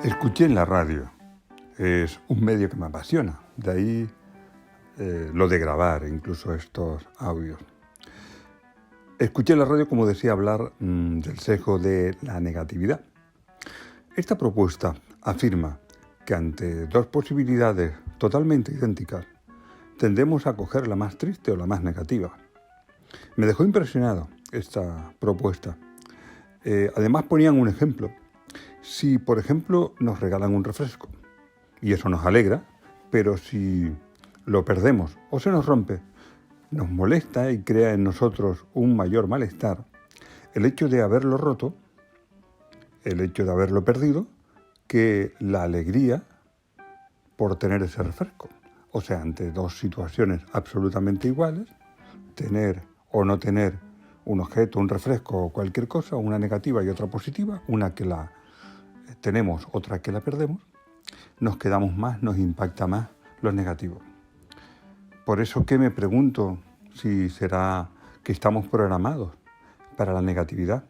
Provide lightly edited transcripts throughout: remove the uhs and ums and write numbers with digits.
Escuché en la radio. Es un medio que me apasiona. De ahí lo de grabar incluso estos audios. Escuché en la radio, como decía, hablar del sesgo de la negatividad. Esta propuesta afirma que ante dos posibilidades totalmente idénticas, tendemos a coger la más triste o la más negativa. Me dejó impresionado esta propuesta. Además ponían un ejemplo. Si, por ejemplo, nos regalan un refresco, y eso nos alegra, pero si lo perdemos o se nos rompe, nos molesta y crea en nosotros un mayor malestar, el hecho de haberlo roto, el hecho de haberlo perdido, que la alegría por tener ese refresco. O sea, ante dos situaciones absolutamente iguales, tener o no tener un objeto, un refresco o cualquier cosa, una negativa y otra positiva, una que la tenemos, otra que la perdemos, nos quedamos más, nos impacta más lo negativo. Por eso que me pregunto si será que estamos programados para la negatividad.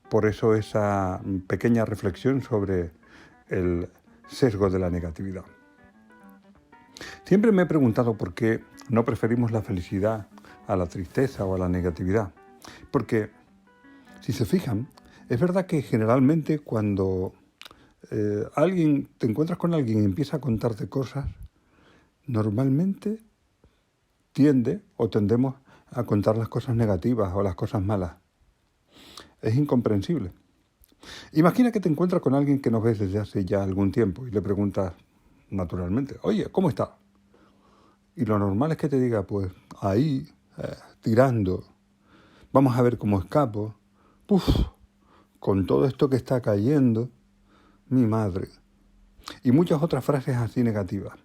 Por eso esa pequeña reflexión sobre el sesgo de la negatividad. Siempre me he preguntado por qué no preferimos la felicidad a la tristeza o a la negatividad. Porque, si se fijan, es verdad que generalmente cuando te encuentras con alguien y empieza a contarte cosas, normalmente tendemos a contar las cosas negativas o las cosas malas. Es incomprensible. Imagina que te encuentras con alguien que no ves desde hace ya algún tiempo y le preguntas naturalmente, oye, ¿cómo está? Y lo normal es que te diga, pues ahí, tirando, vamos a ver cómo escapo, con todo esto que está cayendo, mi madre. Y muchas otras frases así negativas.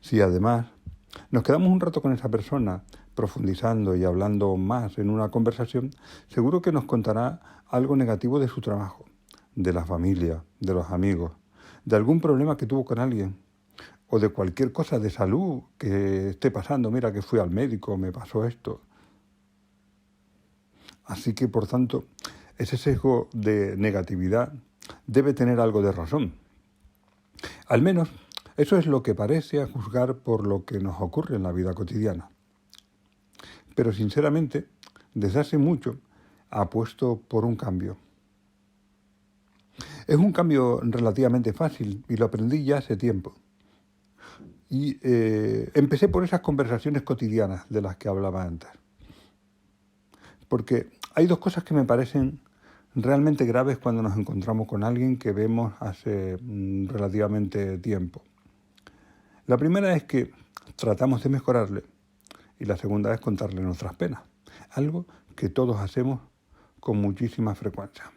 Si además nos quedamos un rato con esa persona, profundizando y hablando más en una conversación, seguro que nos contará algo negativo de su trabajo, de la familia, de los amigos, de algún problema que tuvo con alguien, o de cualquier cosa de salud que esté pasando. Mira que fui al médico, me pasó esto. Así que, por tanto, ese sesgo de negatividad debe tener algo de razón. Al menos, eso es lo que parece a juzgar por lo que nos ocurre en la vida cotidiana. Pero sinceramente, desde hace mucho apuesto por un cambio. Es un cambio relativamente fácil y lo aprendí ya hace tiempo. Y empecé por esas conversaciones cotidianas de las que hablaba antes. Porque hay dos cosas que me parecen realmente graves cuando nos encontramos con alguien que vemos hace relativamente tiempo. La primera es que tratamos de mejorarle y la segunda es contarle nuestras penas, algo que todos hacemos con muchísima frecuencia.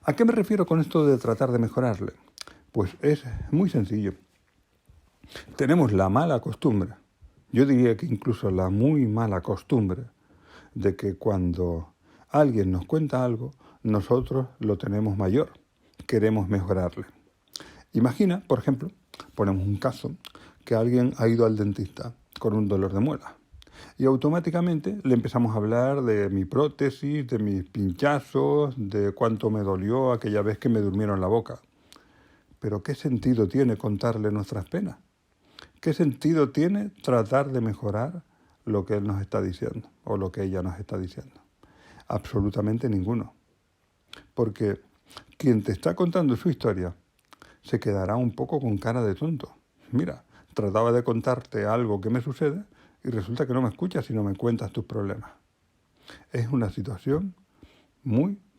¿A qué me refiero con esto de tratar de mejorarle? Pues es muy sencillo. Tenemos la mala costumbre, yo diría que incluso la muy mala costumbre, de que cuando alguien nos cuenta algo, nosotros lo tenemos mayor, queremos mejorarle. Imagina, por ejemplo, ponemos un caso, que alguien ha ido al dentista con un dolor de muela y automáticamente le empezamos a hablar de mi prótesis, de mis pinchazos, de cuánto me dolió aquella vez que me durmieron la boca. Pero ¿qué sentido tiene contarle nuestras penas? ¿Qué sentido tiene tratar de mejorar lo que él nos está diciendo o lo que ella nos está diciendo? Absolutamente ninguno. Porque quien te está contando su historia se quedará un poco con cara de tonto. Mira, trataba de contarte algo que me sucede y resulta que no me escuchas y no me cuentas tus problemas. Es una situación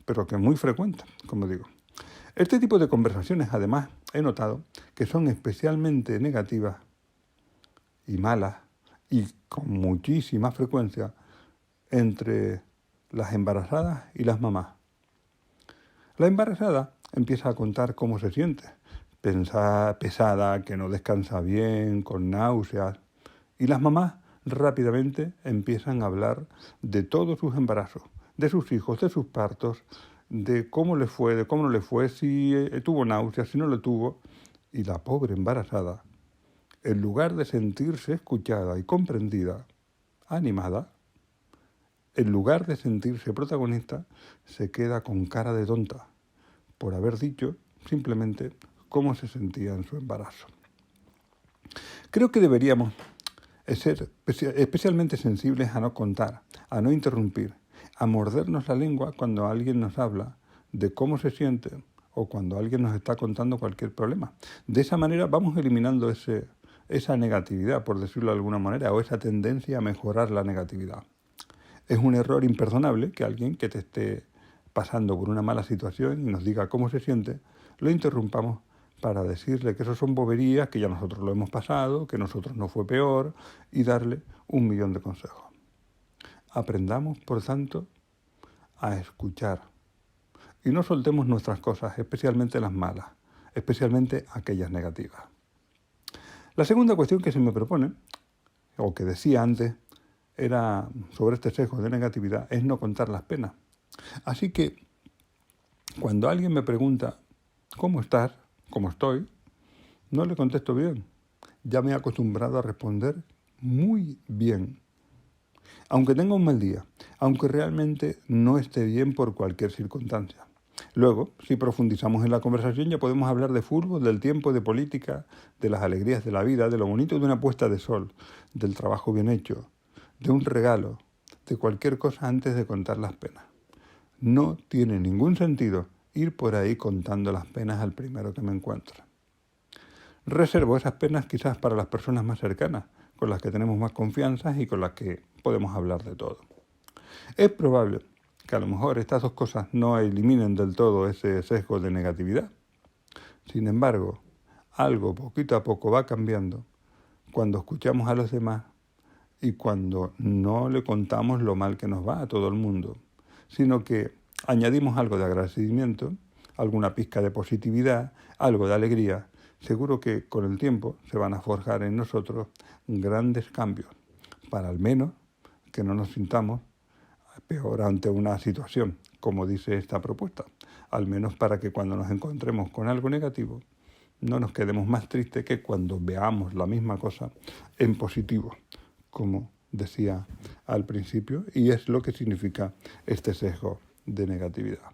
pero que muy frecuente, como digo. Este tipo de conversaciones, además, he notado que son especialmente negativas y malas y con muchísima frecuencia entre las embarazadas y las mamás. La embarazada empieza a contar cómo se siente, pesada, que no descansa bien, con náuseas, y las mamás rápidamente empiezan a hablar de todos sus embarazos, de sus hijos, de sus partos, de cómo le fue, de cómo no le fue, si tuvo náuseas, si no lo tuvo, y la pobre embarazada, en lugar de sentirse escuchada y comprendida, animada, en lugar de sentirse protagonista, se queda con cara de tonta por haber dicho simplemente cómo se sentía en su embarazo. Creo que deberíamos ser especialmente sensibles a no contar, a no interrumpir, a mordernos la lengua cuando alguien nos habla de cómo se siente o cuando alguien nos está contando cualquier problema. De esa manera vamos eliminando esa negatividad, por decirlo de alguna manera, o esa tendencia a mejorar la negatividad. Es un error imperdonable que alguien que te esté pasando por una mala situación y nos diga cómo se siente, lo interrumpamos para decirle que eso son boberías, que ya nosotros lo hemos pasado, que nosotros no fue peor, y darle 1.000.000 de consejos. Aprendamos, por tanto, a escuchar. Y no soltemos nuestras cosas, especialmente las malas, especialmente aquellas negativas. La segunda cuestión que se me propone, o que decía antes, era sobre este sesgo de negatividad, es no contar las penas. Así que, cuando alguien me pregunta, ¿cómo estás? ¿Cómo estoy? No le contesto bien. Ya me he acostumbrado a responder muy bien. Aunque tenga un mal día, aunque realmente no esté bien por cualquier circunstancia. Luego, si profundizamos en la conversación, ya podemos hablar de fútbol, del tiempo, de política, de las alegrías de la vida, de lo bonito de una puesta de sol, del trabajo bien hecho, de un regalo, de cualquier cosa antes de contar las penas. No tiene ningún sentido ir por ahí contando las penas al primero que me encuentre. Reservo esas penas quizás para las personas más cercanas, con las que tenemos más confianza y con las que podemos hablar de todo. Es probable que a lo mejor estas dos cosas no eliminen del todo ese sesgo de negatividad. Sin embargo, algo poquito a poco va cambiando cuando escuchamos a los demás y cuando no le contamos lo mal que nos va a todo el mundo, sino que añadimos algo de agradecimiento, alguna pizca de positividad, algo de alegría. Seguro que con el tiempo se van a forjar en nosotros grandes cambios, para al menos que no nos sintamos peor ante una situación, como dice esta propuesta, al menos para que cuando nos encontremos con algo negativo no nos quedemos más tristes que cuando veamos la misma cosa en positivo, como decía al principio, y es lo que significa este sesgo de negatividad.